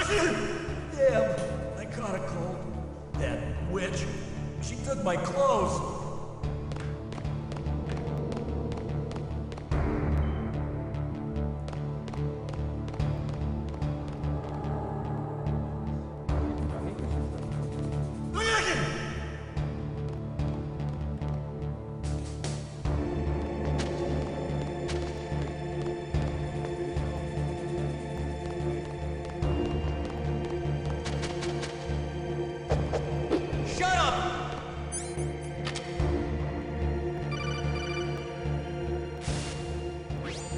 Damn, I caught a cold. That witch. She took my clothes. Shut up!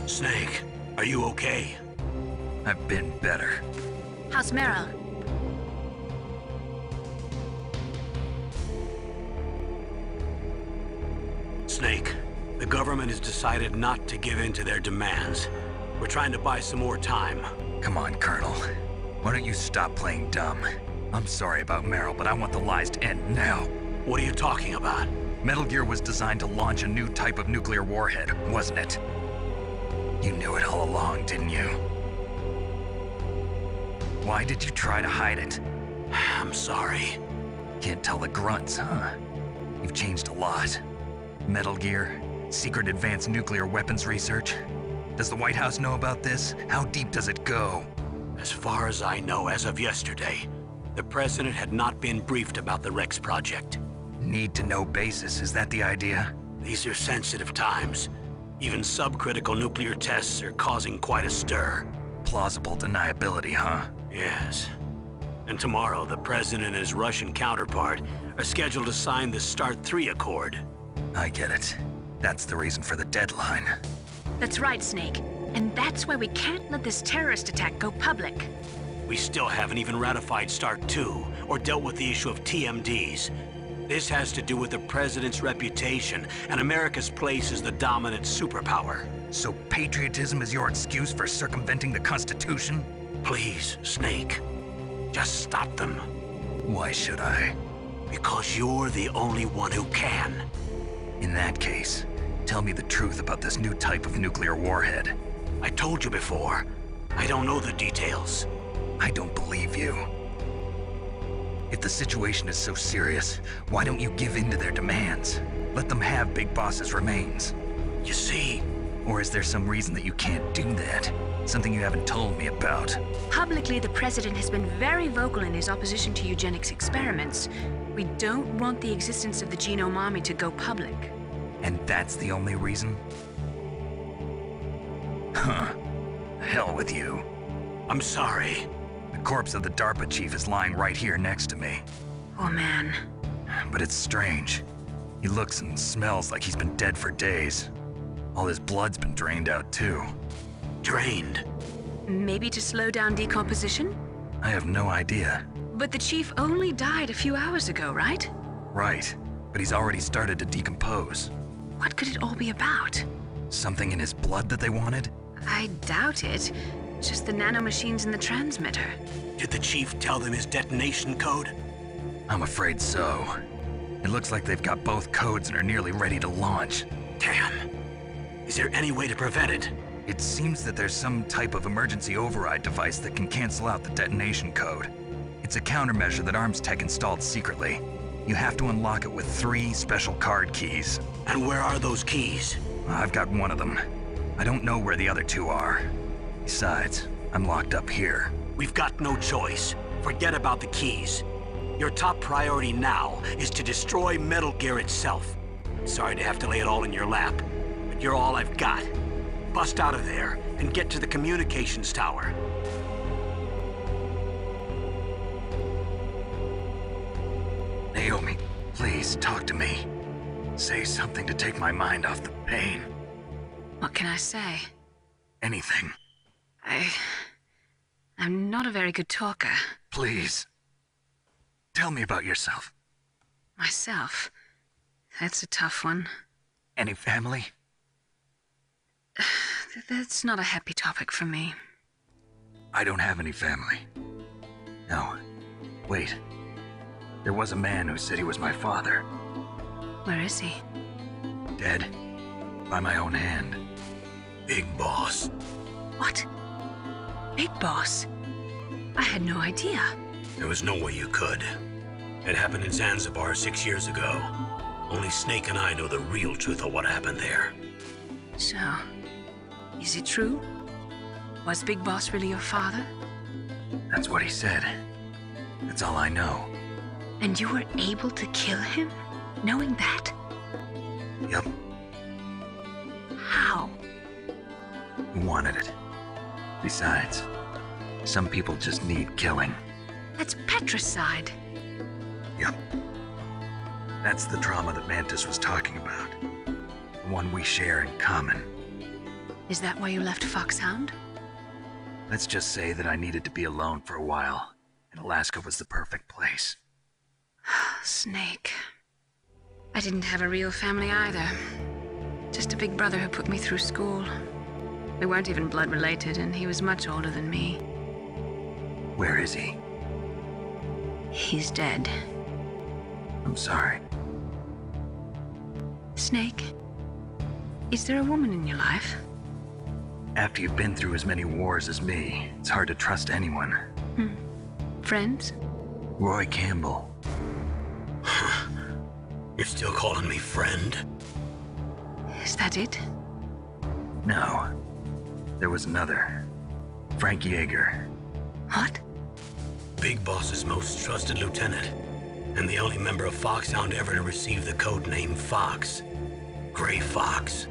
Snake, are you okay? I've been better. How's Meryl? Snake, the government has decided not to give in to their demands. We're trying to buy some more time. Come on, Colonel. Why don't you stop playing dumb? I'm sorry about Meryl, but I want the lies to end now. What are you talking about? Metal Gear was designed to launch a new type of nuclear warhead, wasn't it? You knew it all along, didn't you? Why did you try to hide it? I'm sorry. Can't tell the grunts, huh? You've changed a lot. Metal Gear, secret advanced nuclear weapons research. Does the White House know about this? How deep does it go? As far as I know, as of yesterday, the president had not been briefed about the Rex project. Need-to-know basis, is that the idea? These are sensitive times. Even subcritical nuclear tests are causing quite a stir. Plausible deniability, huh? Yes. And tomorrow, the president and his Russian counterpart are scheduled to sign the START 3 Accord. I get it. That's the reason for the deadline. That's right, Snake. And that's why we can't let this terrorist attack go public. We still haven't even ratified START 2 or dealt with the issue of TMDs. This has to do with the president's reputation and America's place as the dominant superpower. So patriotism is your excuse for circumventing the Constitution? Please, Snake, just stop them. Why should I? Because you're the only one who can. In that case, tell me the truth about this new type of nuclear warhead. I told you before, I don't know the details. I don't believe you. If the situation is so serious, why don't you give in to their demands? Let them have Big Boss's remains. You see, Or is there some reason that you can't do that? Something you haven't told me about? Publicly, the president has been very vocal in his opposition to eugenics experiments. We don't want the existence of the Genome Army to go public. And that's the only reason? Huh. Hell with you. I'm sorry. The corpse of the DARPA chief is lying right here next to me. Oh man. But it's strange. He looks and smells like he's been dead for days. All his blood's been drained out too. Drained. Maybe to slow down decomposition? I have no idea. But the chief only died a few hours ago, right? Right, but he's already started to decompose. What could it all be about? Something in his blood that they wanted? I doubt it. Just the nanomachines in the transmitter. Did the chief tell them his detonation code? I'm afraid so. It looks like they've got both codes and are nearly ready to launch. Damn. Is there any way to prevent it? It seems that there's some type of emergency override device that can cancel out the detonation code. It's a countermeasure that Arms Tech installed secretly. You have to unlock it with 3 special card keys. And where are those keys? I've got one of them. I don't know where the other 2 are. Besides, I'm locked up here. We've got no choice. Forget about the keys. Your top priority now is to destroy Metal Gear itself. Sorry to have to lay it all in your lap, but you're all I've got. Bust out of there and get to the communications tower. Naomi, please talk to me. Say something to take my mind off the pain. What can I say? Anything. I'm not a very good talker. Please. Tell me about yourself. Myself. That's a tough one. Any family? That's not a happy topic for me. I don't have any family. No. Wait. There was a man who said he was my father. Where is he? Dead. By my own hand. Big Boss. What? Big Boss? I had no idea. There was no way you could. It happened in Zanzibar 6 years ago. Only Snake and I know the real truth of what happened there. So, is it true? Was Big Boss really your father? That's what he said. That's all I know. And you were able to kill him, knowing that? Yup, How? he wanted it. Besides, some people just need killing. That's patricide. Yup. That's the trauma that Mantis was talking about. The one we share in common. Is that why you left Foxhound? Let's just say that I needed to be alone for a while, and Alaska was the perfect place. Snake. I didn't have a real family either. Just a big brother who put me through school. We weren't even blood related, and he was much older than me. Where is he? He's dead. I'm sorry. Snake, is there a woman in your life? After you've been through as many wars as me, it's hard to trust anyone. Friends? Roy Campbell. You're still calling me friend? Is that it? No. There was another. Frank Yeager. What? Big Boss's most trusted lieutenant, and the only member of Foxhound ever to receive the code name Fox. Gray Fox.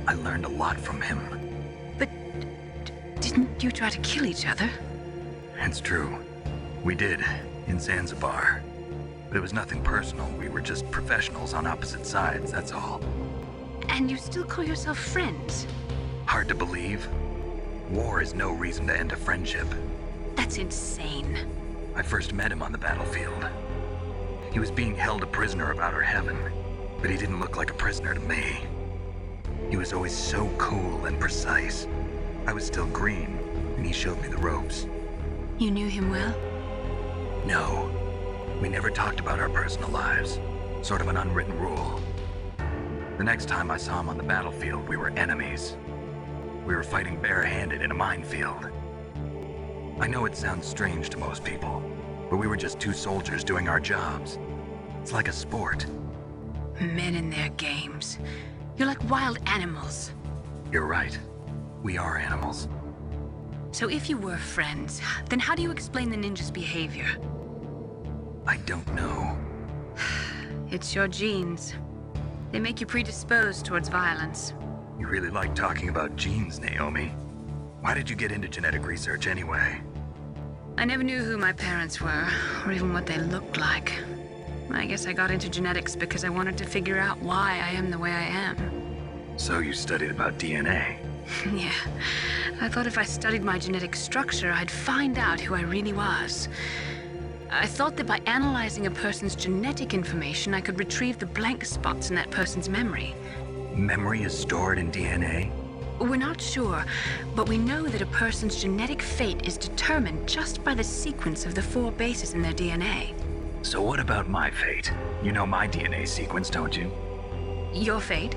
I learned a lot from him. But didn't you try to kill each other? It's true. We did, in Zanzibar. But it was nothing personal. We were just professionals on opposite sides, that's all. And you still call yourself friends? Hard to believe. War is no reason to end a friendship. That's insane. I first met him on the battlefield. He was being held a prisoner of outer heaven, but he didn't look like a prisoner to me. He was always so cool and precise. I was still green, and he showed me the ropes. You knew him well? No, we never talked about our personal lives. Sort of an unwritten rule. The next time I saw him on the battlefield, we were enemies. We were fighting barehanded in a minefield. I know it sounds strange to most people, but we were just two soldiers doing our jobs. It's like a sport. Men and their games. You're like wild animals. You're right. We are animals. So if you were friends, then how do you explain the ninja's behavior? I don't know. It's your genes. They make you predisposed towards violence. You really like talking about genes, Naomi. Why did you get into genetic research anyway? I never knew who my parents were, or even what they looked like. I guess I got into genetics because I wanted to figure out why I am the way I am. So you studied about DNA. Yeah, I thought if I studied my genetic structure, I'd find out who I really was. I thought that by analyzing a person's genetic information, I could retrieve the blank spots in that person's memory. Memory is stored in DNA? We're not sure, but we know that a person's genetic fate is determined just by the sequence of the 4 bases in their DNA. So what about my fate? You know my DNA sequence, don't you? Your fate?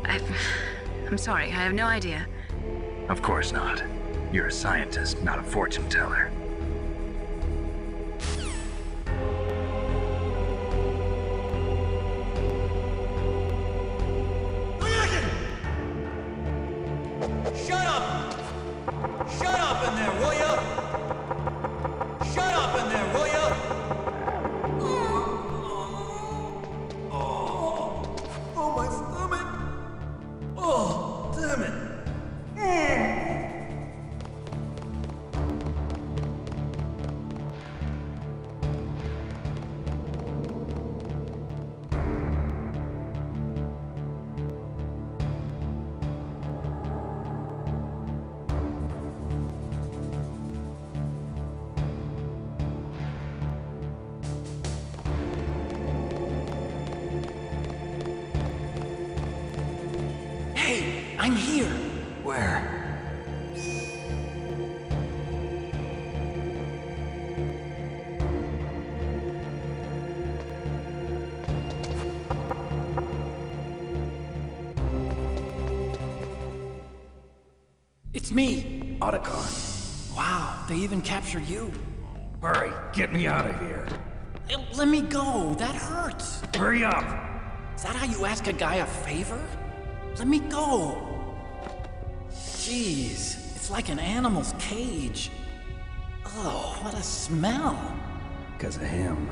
I'm sorry, I have no idea. Of course not. You're a scientist, not a fortune teller. Shut up! Shut up in there, will ya? Shut up in there, will ya? Oh, my stomach! Oh, damn it! Hey, I'm here. Where? It's me, Otacon. Wow, they even captured you. Hurry, get me out of here. Let me go, that hurts. Hurry up! Is that how you ask a guy a favor? Let me go. Jeez, it's like an animal's cage. Oh, what a smell. Because of him.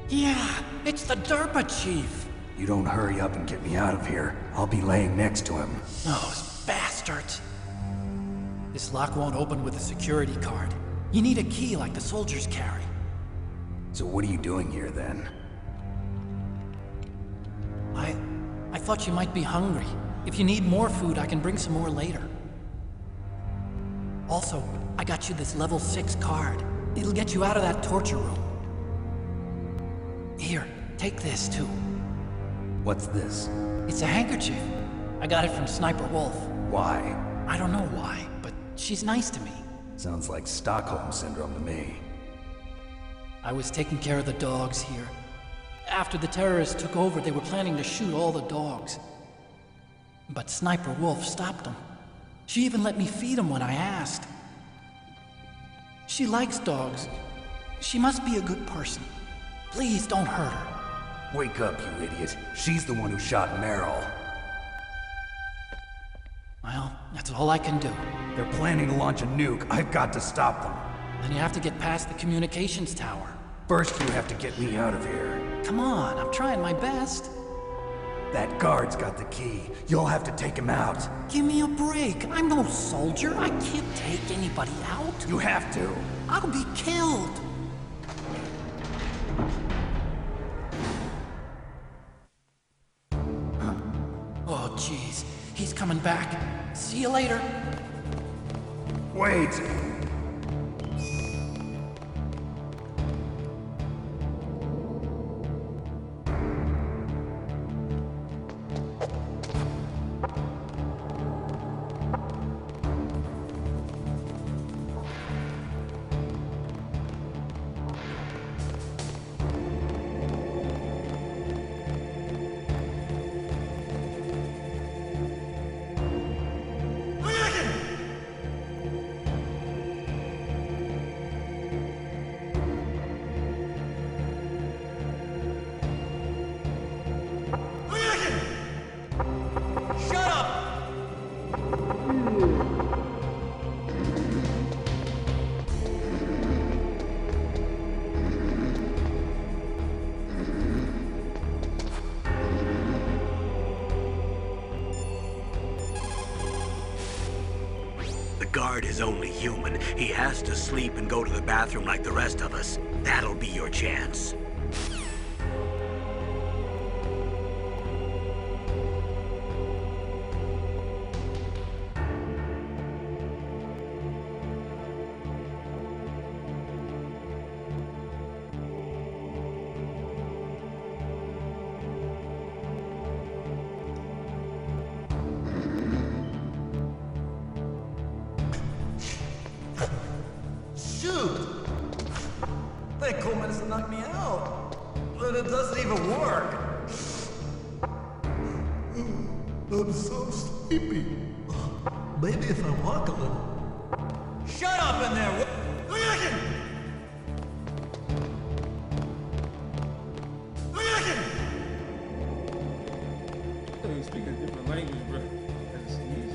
Yeah, it's the Derpa Chief. You don't hurry up and get me out of here, I'll be laying next to him. Those bastards. This lock won't open with a security card. You need a key like the soldiers carry. So what are you doing here then? I thought you might be hungry. If you need more food, I can bring some more later. Also, I got you this level 6 card. It'll get you out of that torture room. Here, take this too. What's this? It's a handkerchief. I got it from Sniper Wolf. Why? I don't know why, but she's nice to me. Sounds like Stockholm Syndrome to me. I was taking care of the dogs here. After the terrorists took over, they were planning to shoot all the dogs. But Sniper Wolf stopped them. She even let me feed them when I asked. She likes dogs. She must be a good person. Please don't hurt her. Wake up, you idiot. She's the one who shot Meryl. Well, that's all I can do. They're planning to launch a nuke. I've got to stop them. Then you have to get past the communications tower. First, you have to get me out of here. Come on, I'm trying my best. That guard's got the key. You'll have to take him out. Give me a break. I'm no soldier. I can't take anybody out. You have to. I'll be killed. Oh, jeez. He's coming back. See you later. Wait! Shut up! The guard is only human. He has to sleep and go to the bathroom like the rest of us. That'll be your chance. Shoot! They call me to knock me out, but it doesn't even work. I'm so sleepy. Maybe if I walk a little. Shut up in there! You speak a different language, bro. I just sneeze.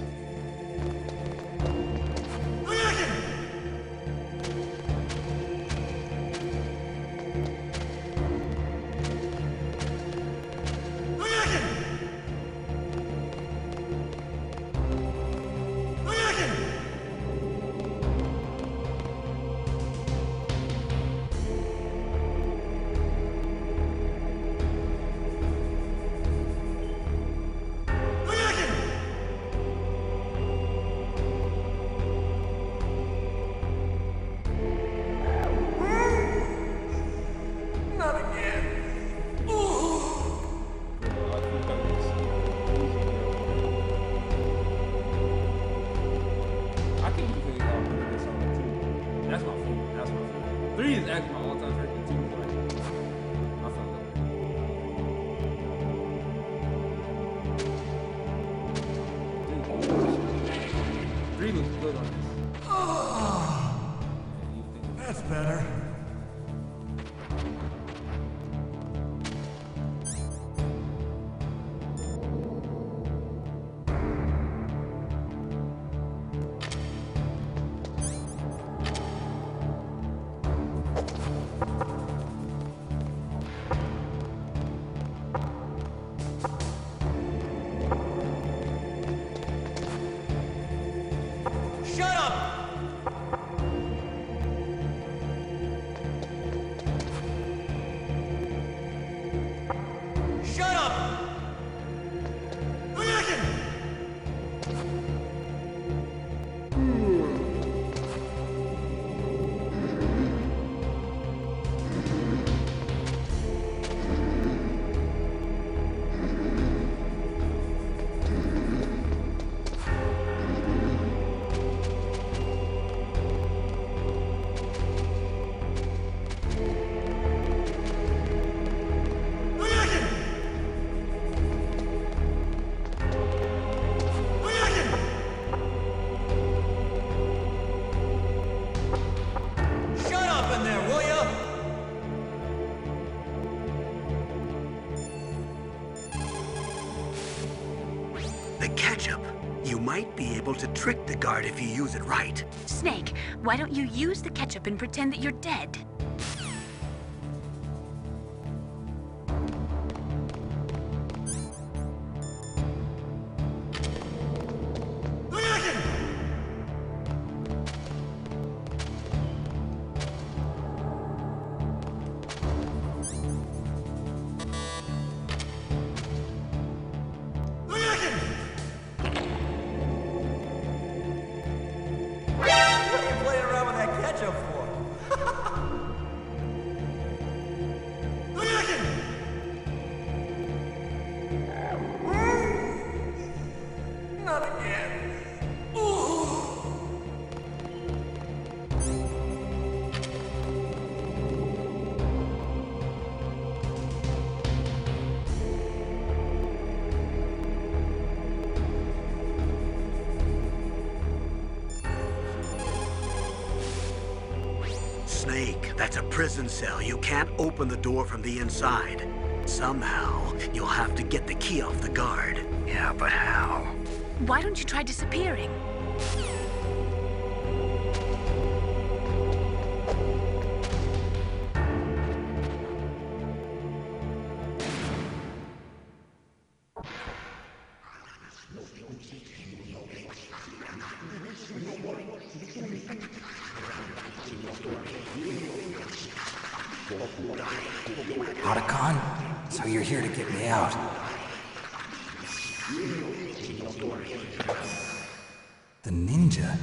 3 looks good on this. That's better. Shut up! Shut up! Hadouken! Hadouken! Hadouken! Shut up in there, will ya? The ketchup. You might be able to trick the guard if you use it right. Snake, why don't you use the ketchup and pretend that you're dead? Hadouken! Hadouken! What are you playing around with that ketchup for? Hadouken! Not again. Snake, that's a prison cell. You can't open the door from the inside. Somehow, you'll have to get the key off the guard. Yeah, but how? Why don't you try disappearing? Otacon? So you're here to get me out. The ninja?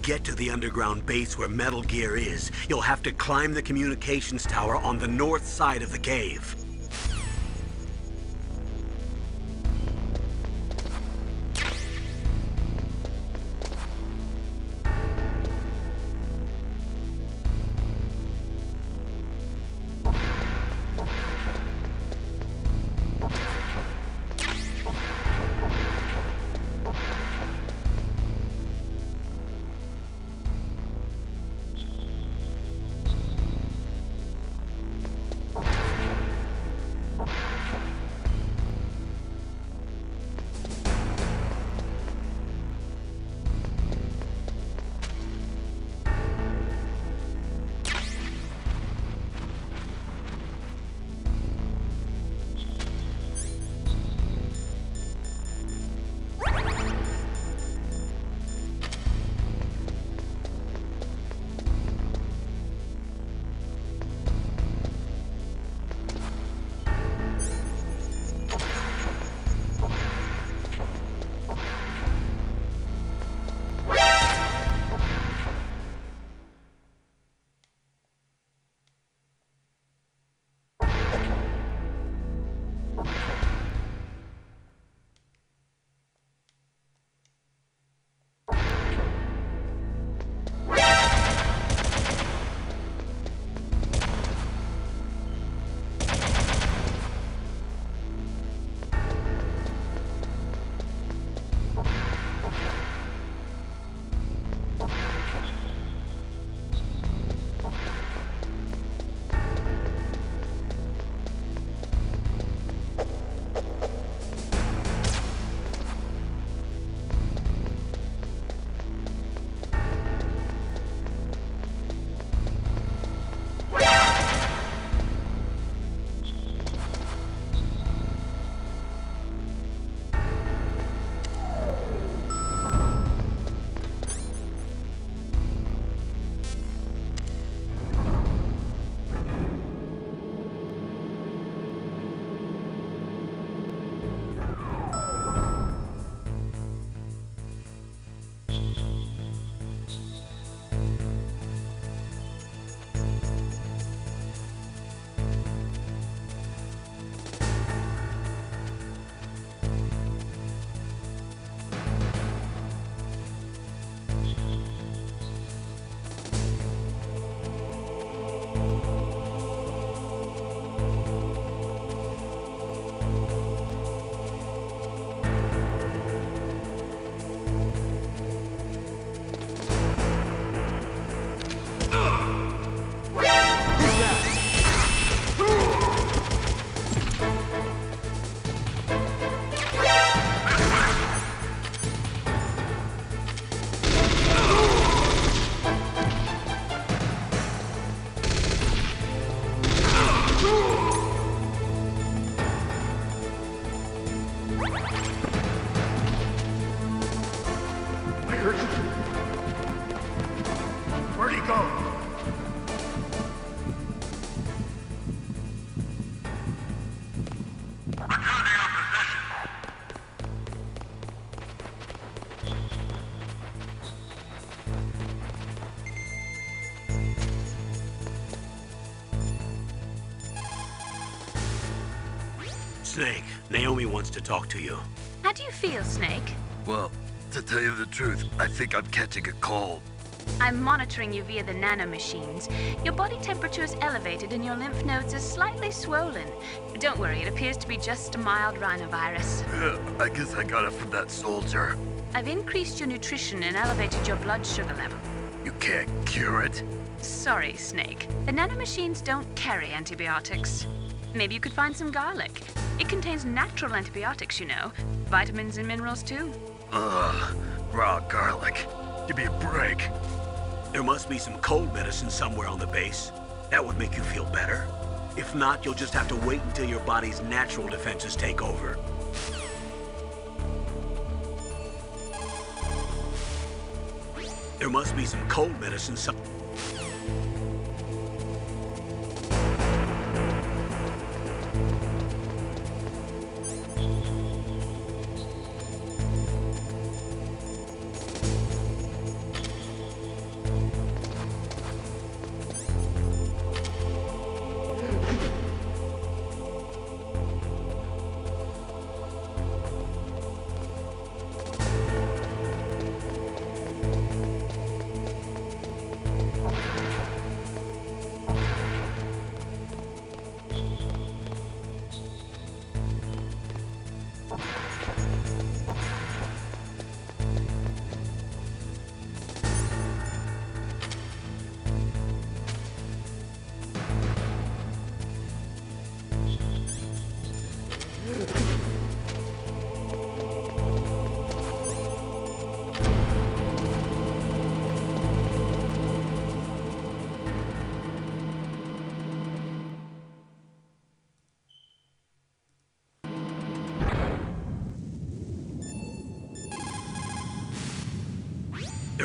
get to the underground base where Metal Gear is, you'll have to climb the communications tower on the north side of the cave. Where'd he go? Snake, Naomi wants to talk to you. How do you feel, Snake? Well, to tell you the truth, I think I'm catching a cold. I'm monitoring you via the nanomachines. Your body temperature is elevated and your lymph nodes are slightly swollen. Don't worry, it appears to be just a mild rhinovirus. I guess I got it from that soldier. I've increased your nutrition and elevated your blood sugar level. You can't cure it. Sorry, Snake. The nanomachines don't carry antibiotics. Maybe you could find some garlic. It contains natural antibiotics, you know. Vitamins and minerals, too. Ugh, raw garlic. Give me a break. There must be some cold medicine somewhere on the base. That would make you feel better. If not, you'll just have to wait until your body's natural defenses take over. There must be some cold medicine some...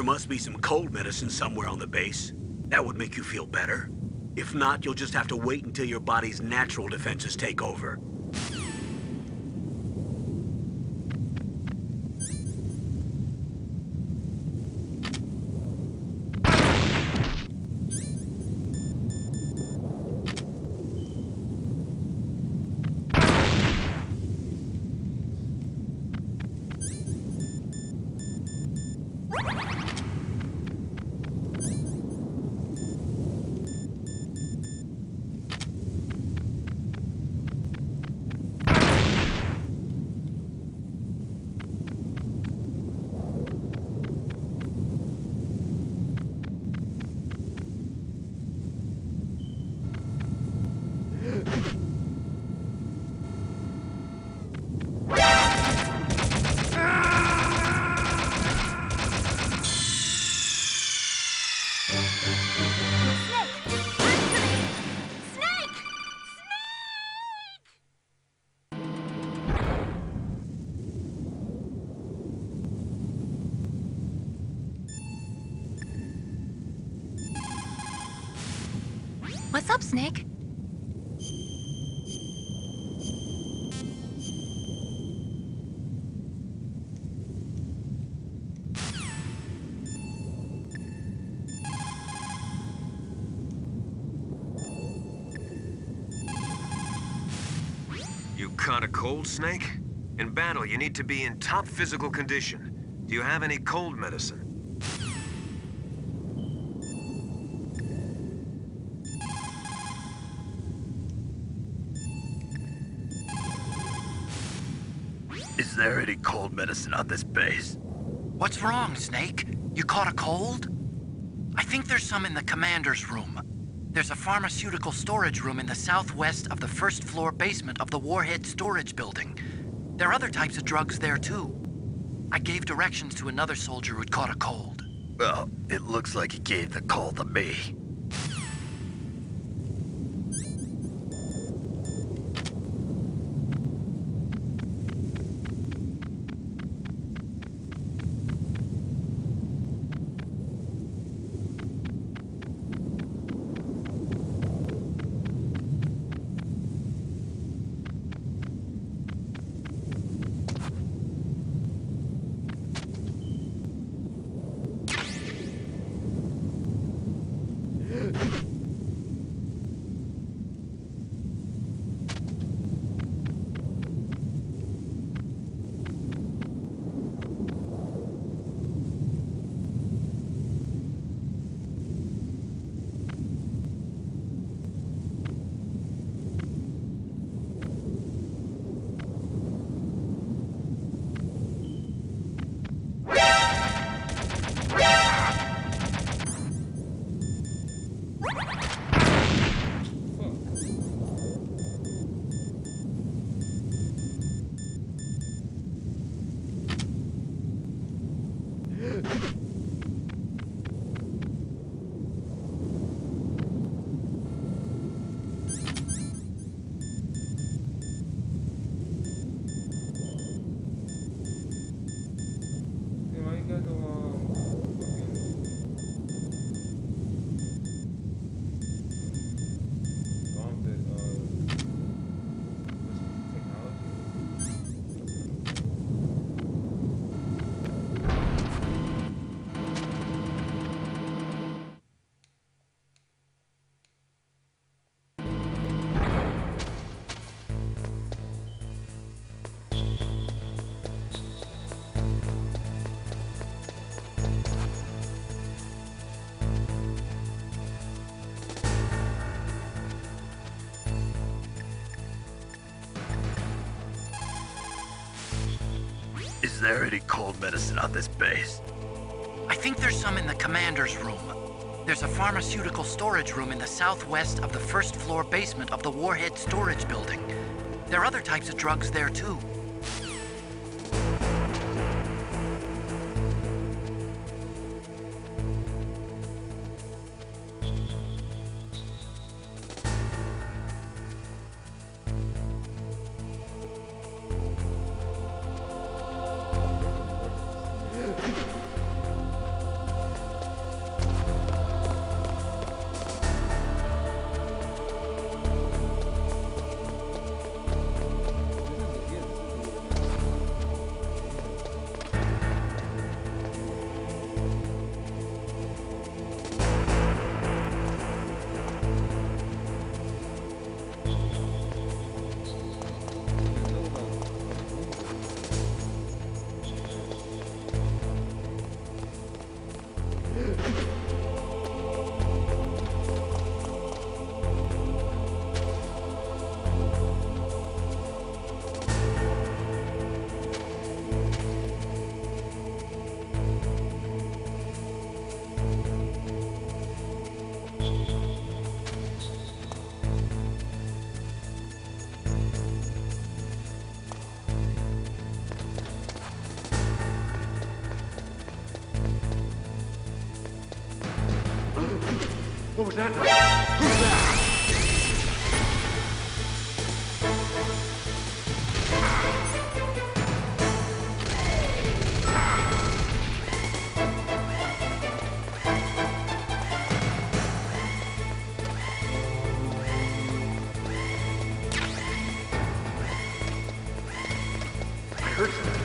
There must be some cold medicine somewhere on the base. That would make you feel better. If not, you'll just have to wait until your body's natural defenses take over. What's up, Snake? You caught a cold, Snake? In battle, you need to be in top physical condition. Do you have any cold medicine? Is there any cold medicine on this base? What's wrong, Snake? You caught a cold? I think there's some in the commander's room. There's a pharmaceutical storage room in the southwest of the first floor basement of the Warhead storage building. There are other types of drugs there, too. I gave directions to another soldier who'd caught a cold. Well, it looks like he gave the call to me. Is there any cold medicine on this base? I think there's some in the commander's room. There's a pharmaceutical storage room in the southwest of the first floor basement of the Warhead Storage Building. There are other types of drugs there, too. What was that? Who's that? I heard something.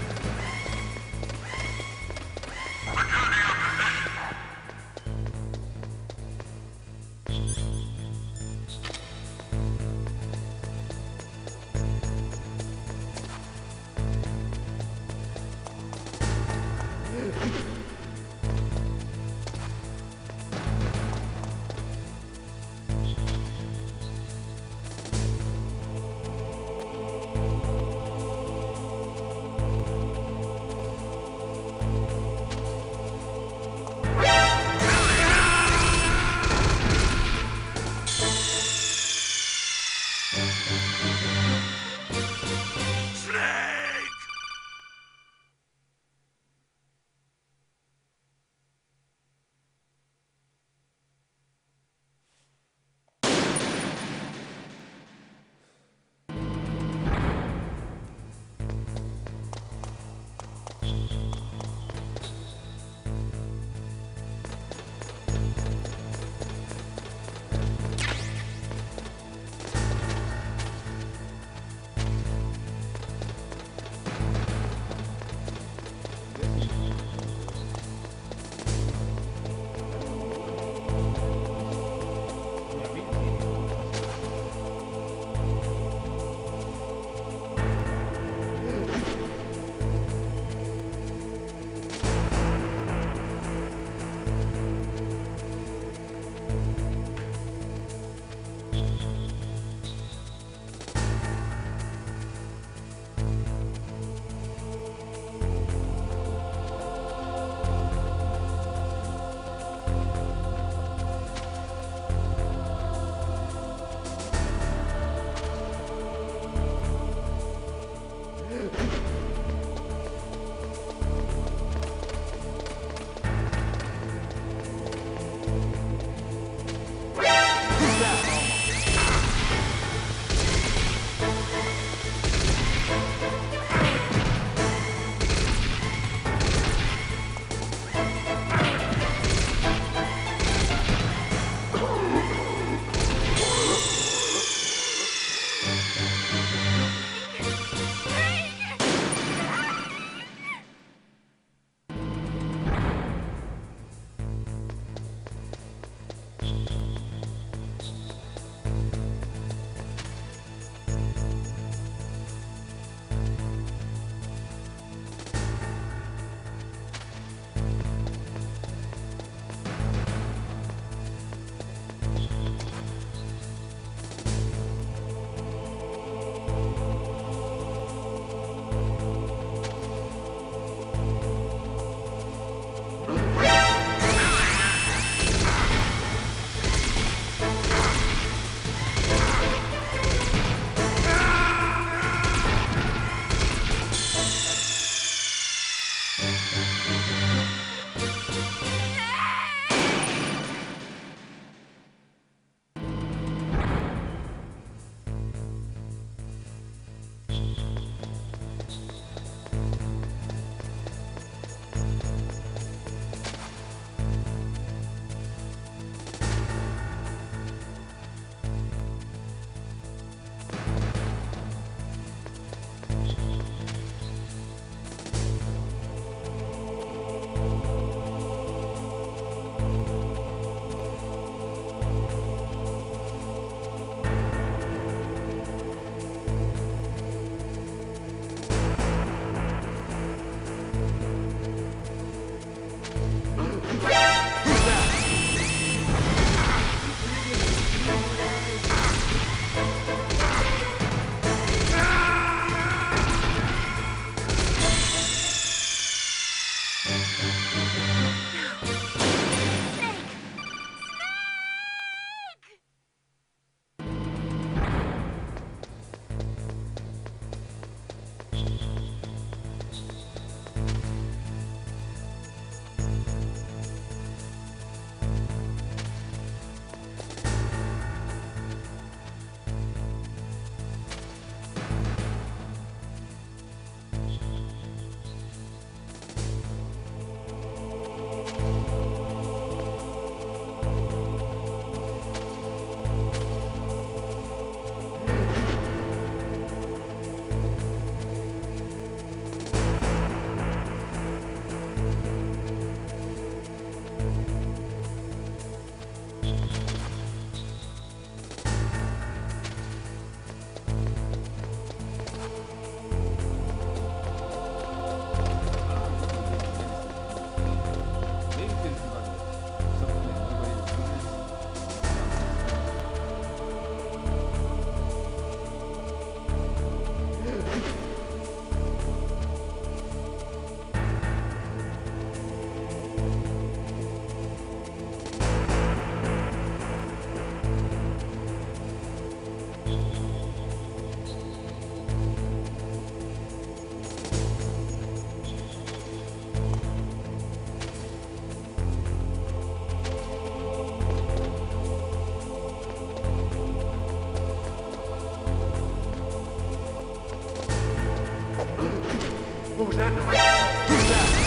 was that noise? Who's that?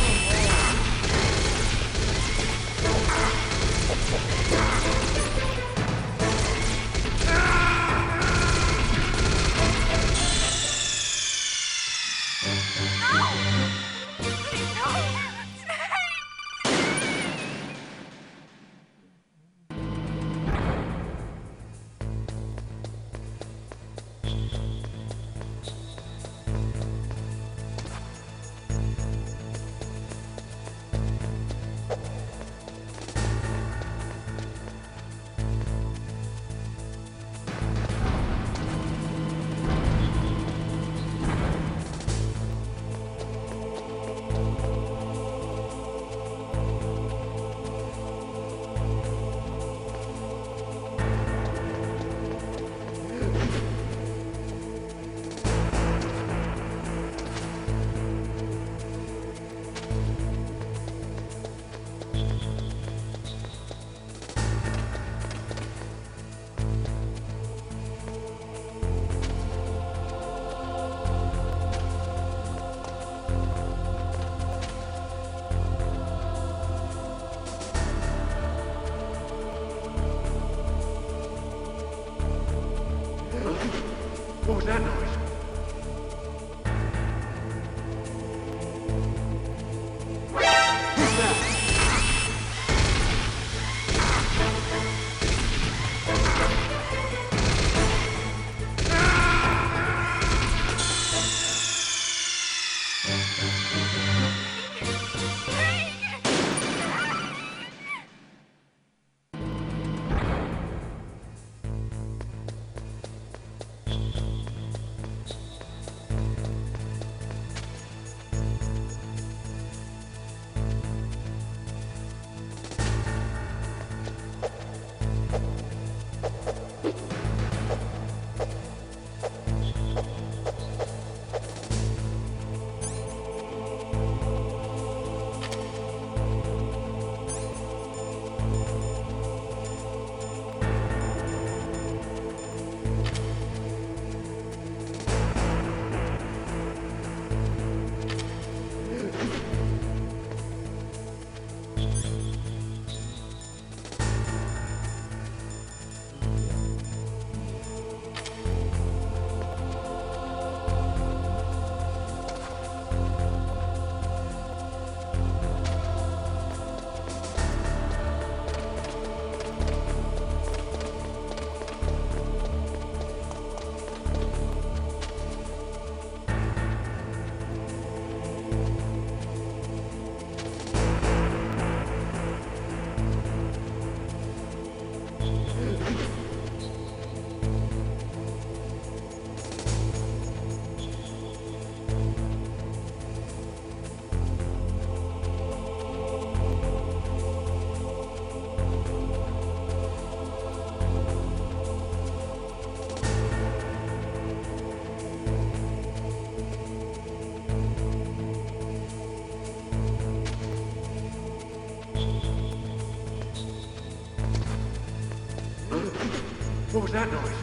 What was that noise? Who's that? What was that noise?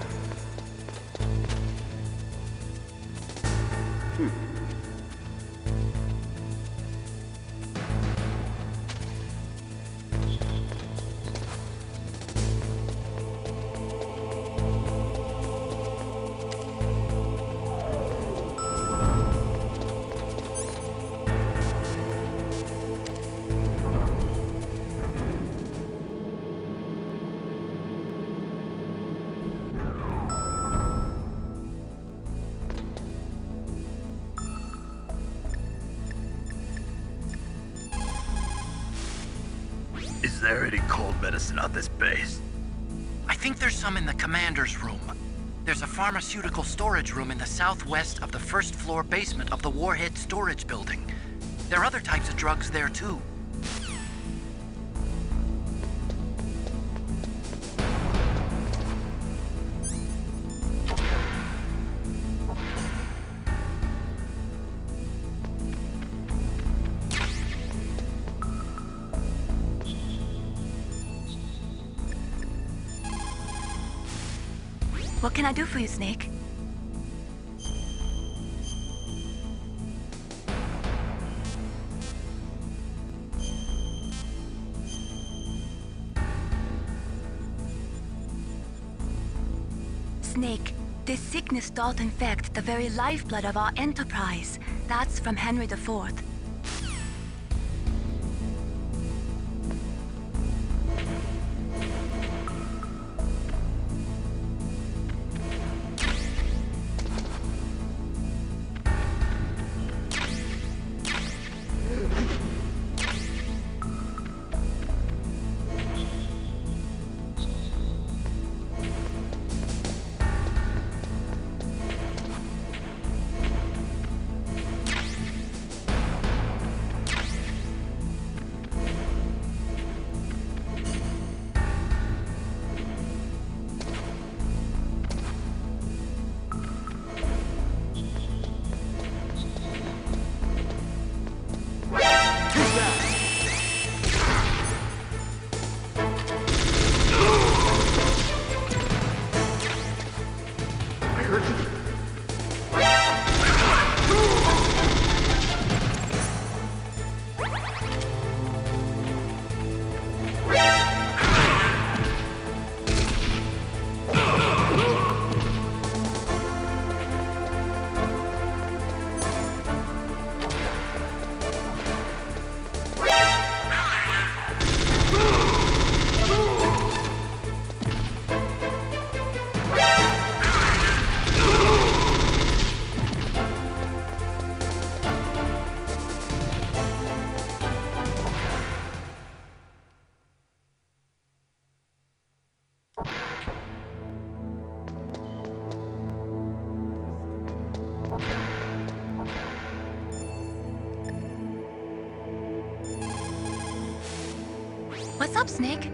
Is there any cold medicine on this base? I think there's some in the commander's room. There's a pharmaceutical storage room in the southwest of the first floor basement of the Warhead storage building. There are other types of drugs there too. What can I do for you, Snake? Snake, this sickness doth infect the very lifeblood of our enterprise. That's from Henry IV. What's up, Snake?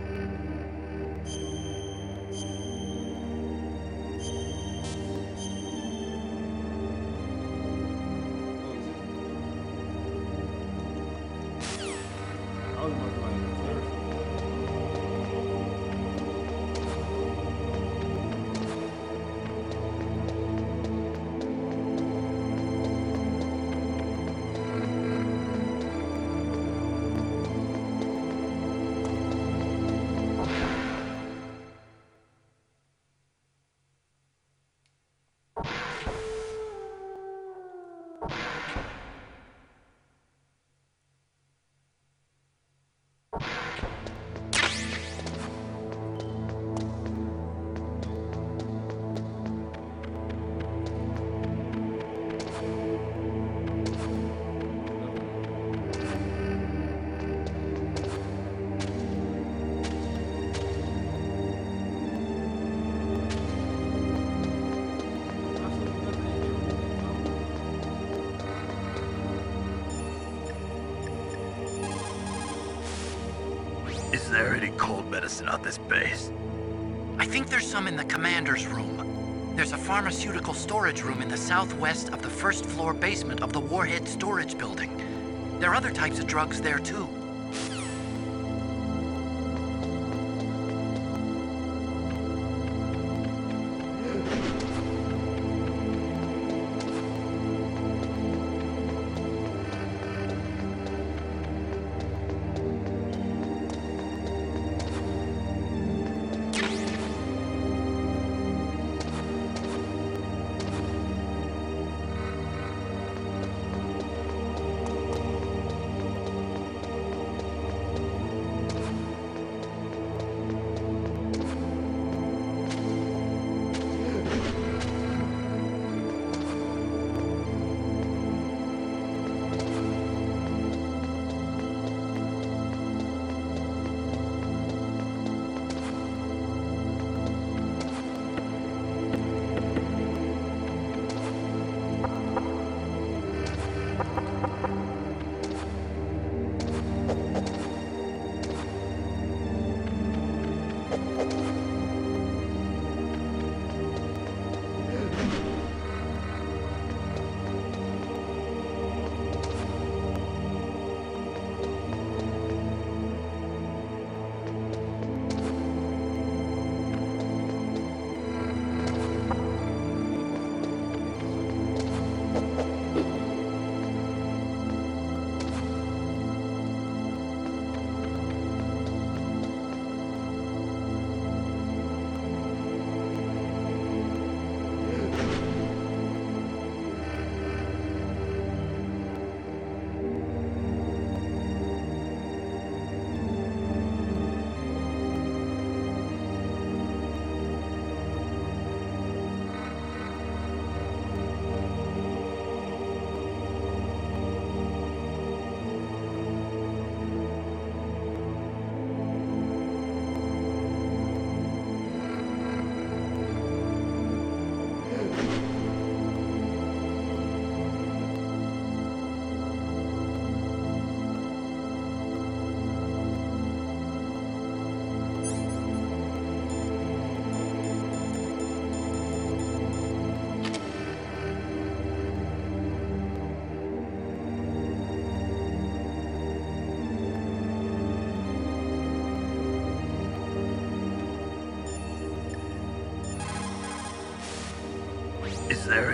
Is there any cold medicine on this base? I think there's some in the commander's room. There's a pharmaceutical storage room in the southwest of the first floor basement of the Warhead storage building. There are other types of drugs there, too.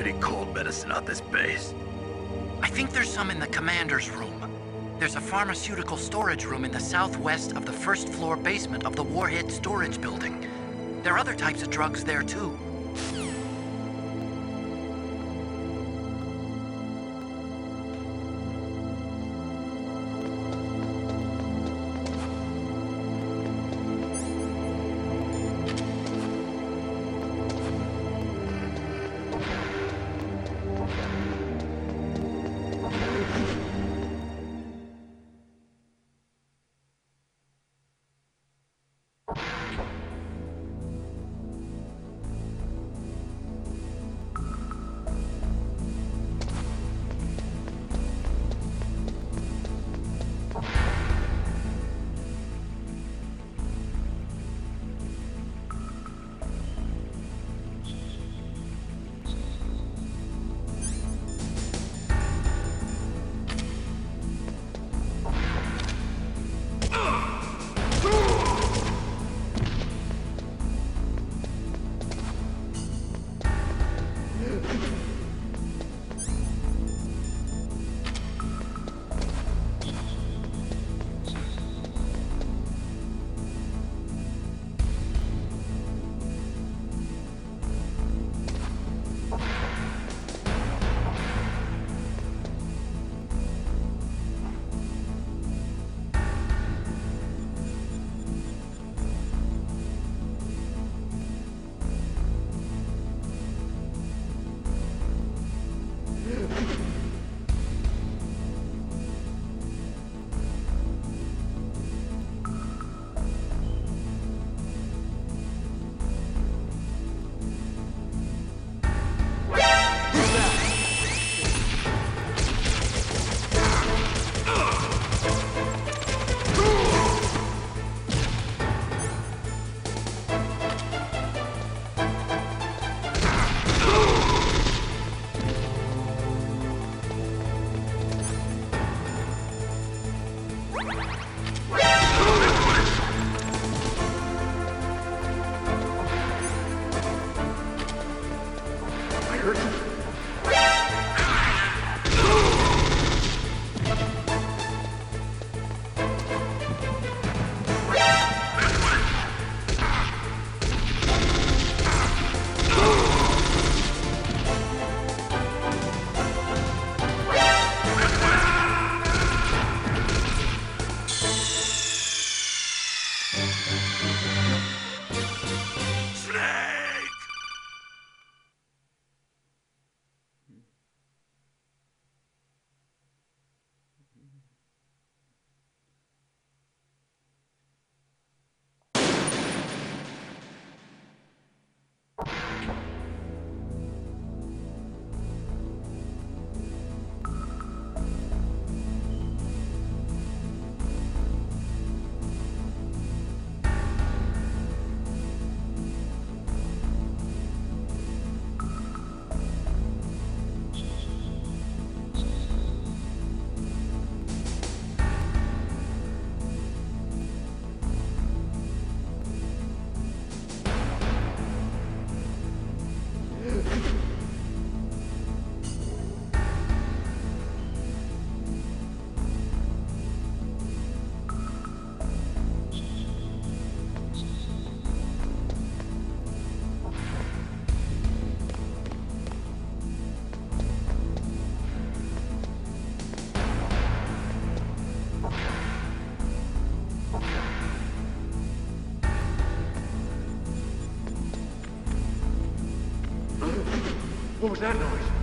any cold medicine on this base? I think there's some in the commander's room. There's a pharmaceutical storage room in the southwest of the first floor basement of the Warhead storage building. There are other types of drugs there too. What was that noise?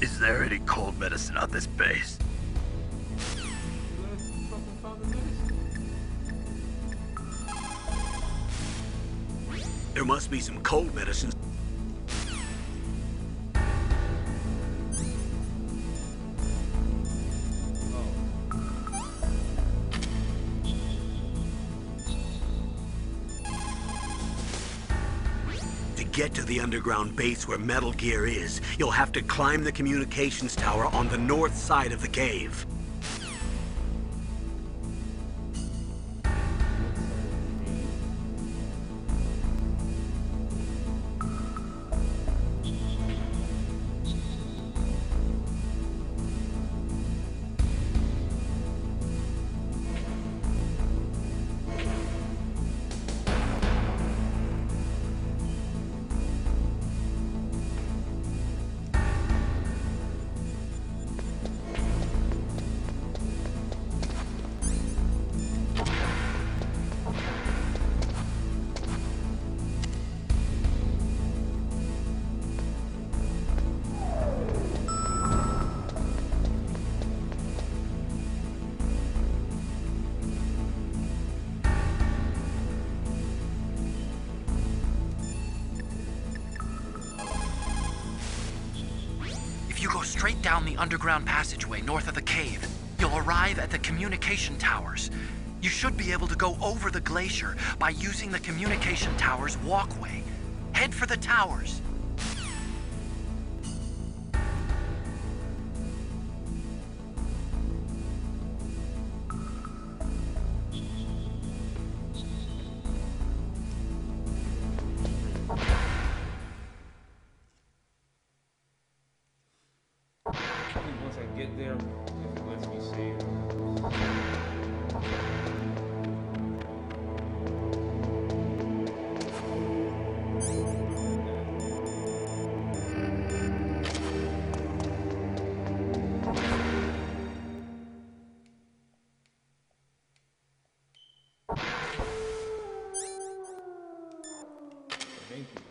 Is there any cold medicine on this base? There must be some cold medicines. To get to the underground base where Metal Gear is, you'll have to climb the communications tower on the north side of the cave. If you go straight down the underground passageway north of the cave, you'll arrive at the communication towers. You should be able to go over the glacier by using the communication towers walkway. Head for the towers. Once I get there, if it lets me save. Thank you.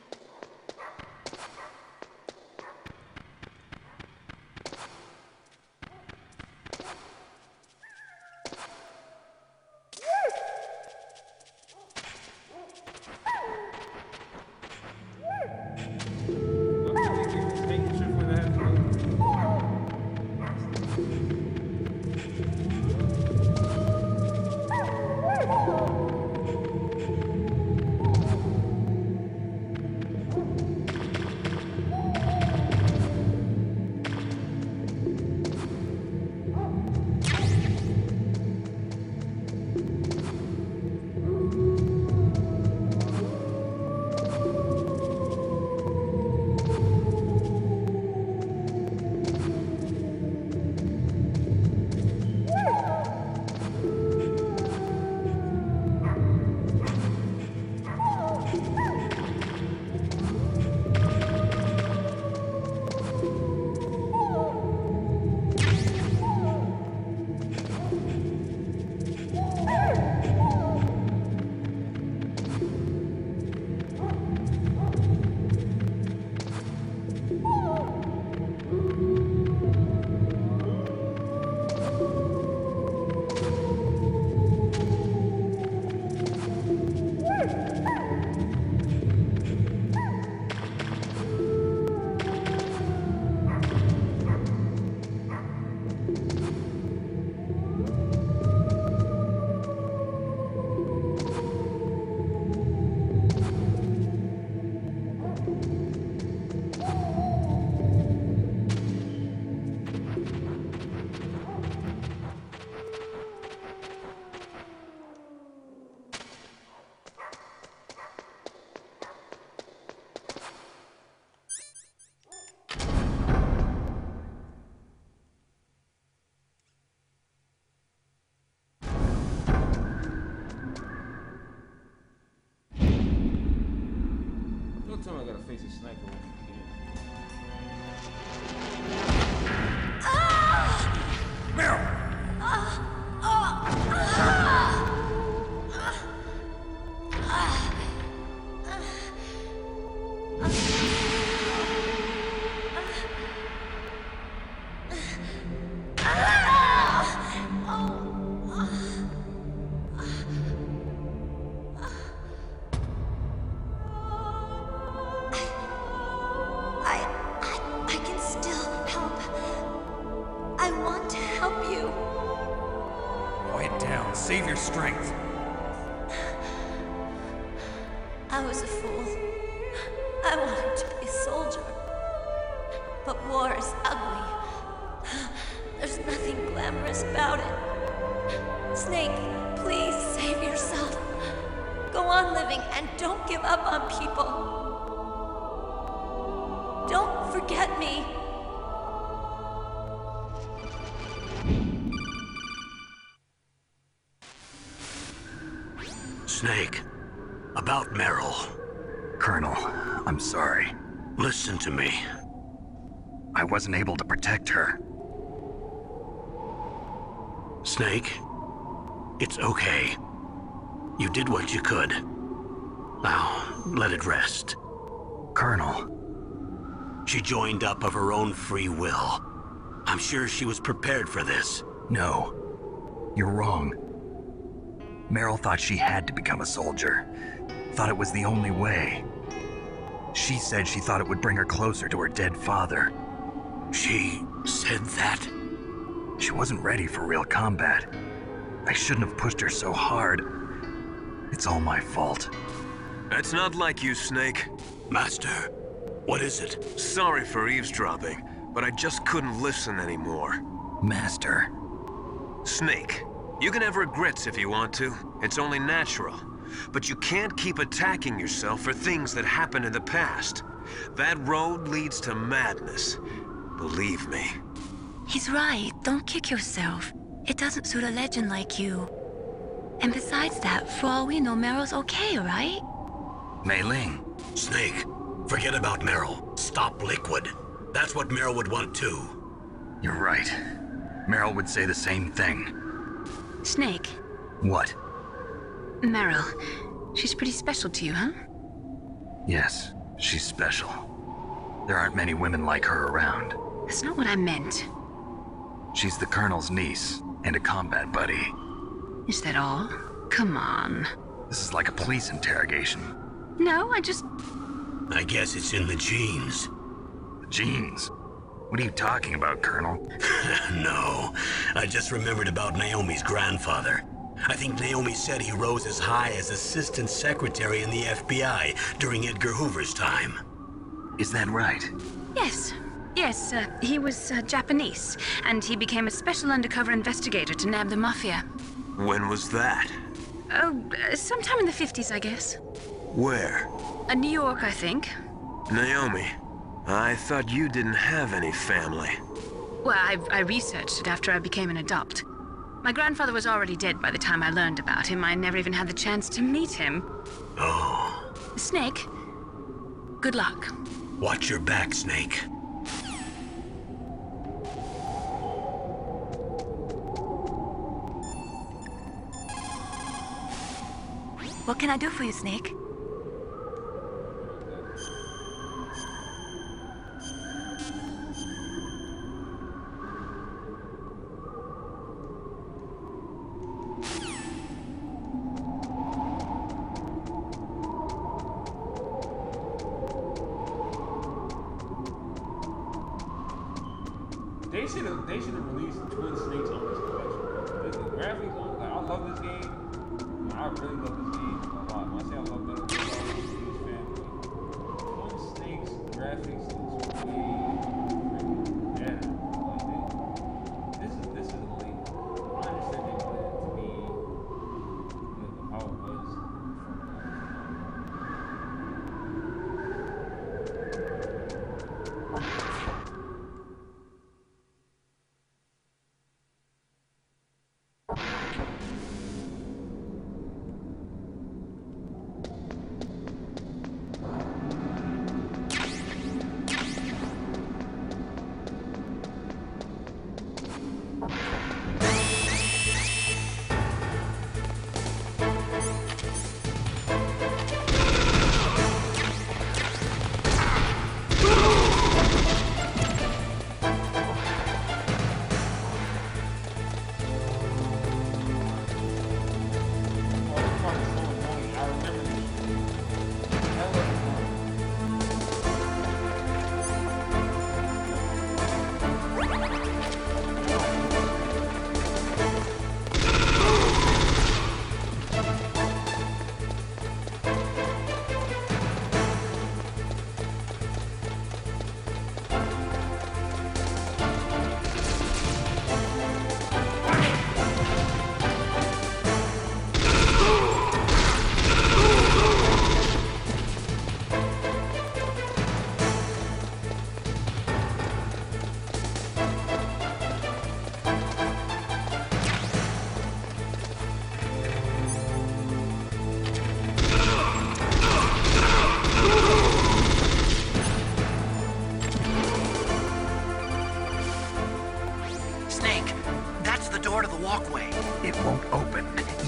No time I gotta face a sniper when you can. it down. Save your strength. I was a fool. I wanted to be a soldier. But war is ugly. There's nothing glamorous about it. Snake, please save yourself. Go on living and don't give up on people. Don't forget me. Snake, about Meryl. Colonel, I'm sorry. Listen to me. I wasn't able to protect her. Snake, it's okay. You did what you could. Now, let it rest. Colonel. She joined up of her own free will. I'm sure she was prepared for this. No. You're wrong. Meryl thought she had to become a soldier. Thought it was the only way. She said she thought it would bring her closer to her dead father. She said that? She wasn't ready for real combat. I shouldn't have pushed her so hard. It's all my fault. That's not like you, Snake. Master, what is it? Sorry for eavesdropping, but I just couldn't listen anymore. Master. Snake, you can have regrets if you want to. It's only natural. But you can't keep attacking yourself for things that happened in the past. That road leads to madness. Believe me. He's right. Don't kick yourself. It doesn't suit a legend like you. And besides that, for all we know, Meryl's okay, right? Mei Ling. Snake, forget about Meryl. Stop Liquid. That's what Meryl would want too. You're right. Meryl would say the same thing. Snake, What? Meryl. She's pretty special to you, huh? Yes, she's special. There aren't many women like her around. That's not what I meant. She's the Colonel's niece and a combat buddy. Is that all? Come on. This is like a police interrogation. No, I guess it's in the genes. The genes? What are you talking about, Colonel? No, I just remembered about Naomi's grandfather. I think Naomi said he rose as high as assistant secretary in the FBI during Edgar Hoover's time. Is that right? Yes. Yes, he was Japanese, and he became a special undercover investigator to nab the mafia. When was that? Oh, sometime in the 50s, I guess. Where? New York, I think. Naomi, I thought you didn't have any family. Well, I researched it after I became an adult. My grandfather was already dead by the time I learned about him. I never even had the chance to meet him. Oh. Snake, good luck. Watch your back, Snake. What can I do for you, Snake? They should have released Twin Snakes on this collection. The graphics on, like, I love this game. I really love this game a lot. When I say I love Metal Gear Solid, I'm a huge fan. Twin Snakes graphics is way better. Like this is elite. I understand they wanted it to be how it was.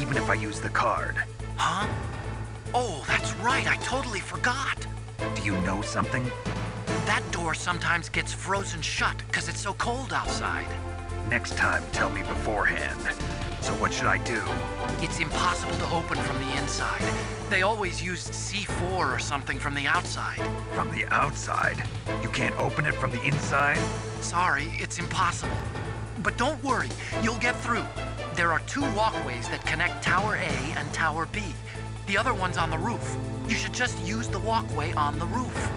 even if I use the card. Huh? Oh, that's right, I totally forgot. Do you know something? That door sometimes gets frozen shut because it's so cold outside. Next time, tell me beforehand. So what should I do? It's impossible to open from the inside. They always used C4 or something from the outside. From the outside? You can't open it from the inside? Sorry, it's impossible. But don't worry, you'll get through. There are 2 walkways that connect Tower A and Tower B. The other one's on the roof. You should just use the walkway on the roof.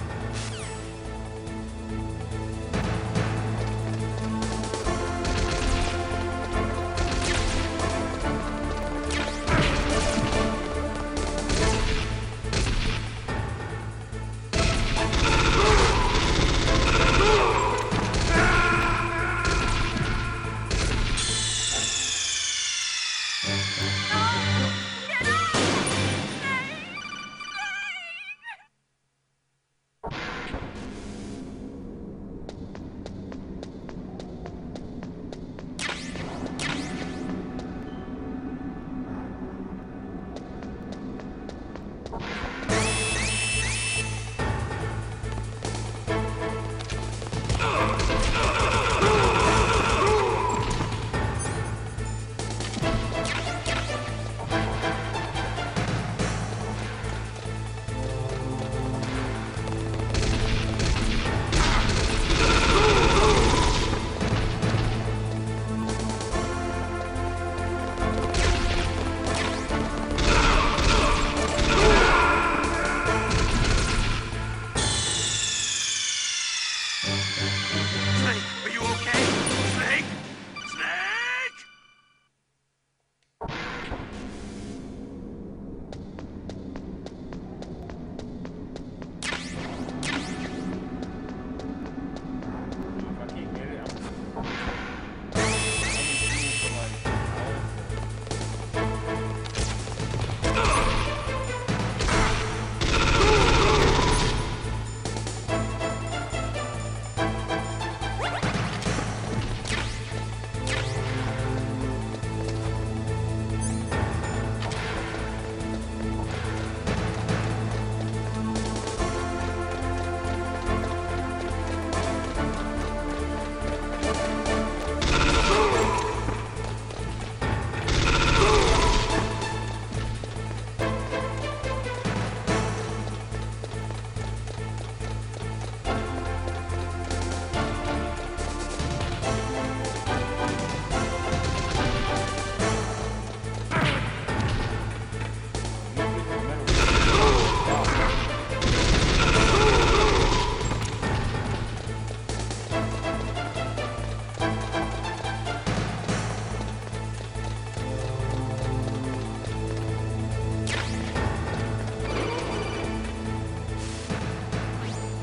Snake, are you okay? Snake? Snake! If I can't get it, I've been seeing for like hours.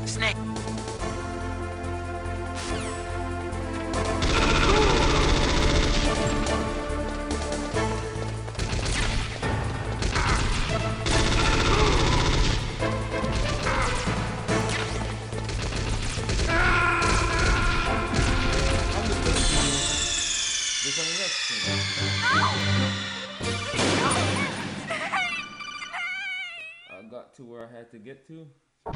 Snake! I'm just gonna see this on the next scene. I got to where I had to get to. I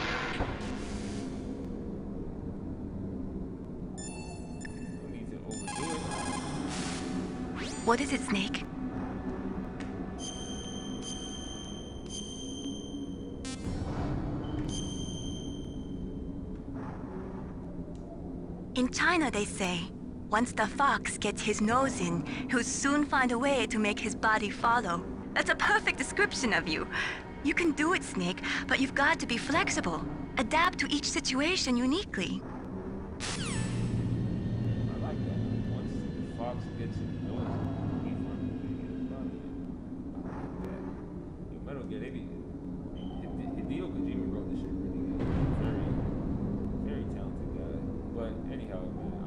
need to overdo it. What is it, Snake? In China, they say, once the fox gets his nose in, he'll soon find a way to make his body follow. That's a perfect description of you. You can do it, Snake, but you've got to be flexible. Adapt to each situation uniquely. I like that. Once the fox gets his nose, he's running to get his body. Yeah. Yo, Metal Gear, they be. Hideo Kojima wrote this shit really good. Very, very talented guy. But anyhow, man.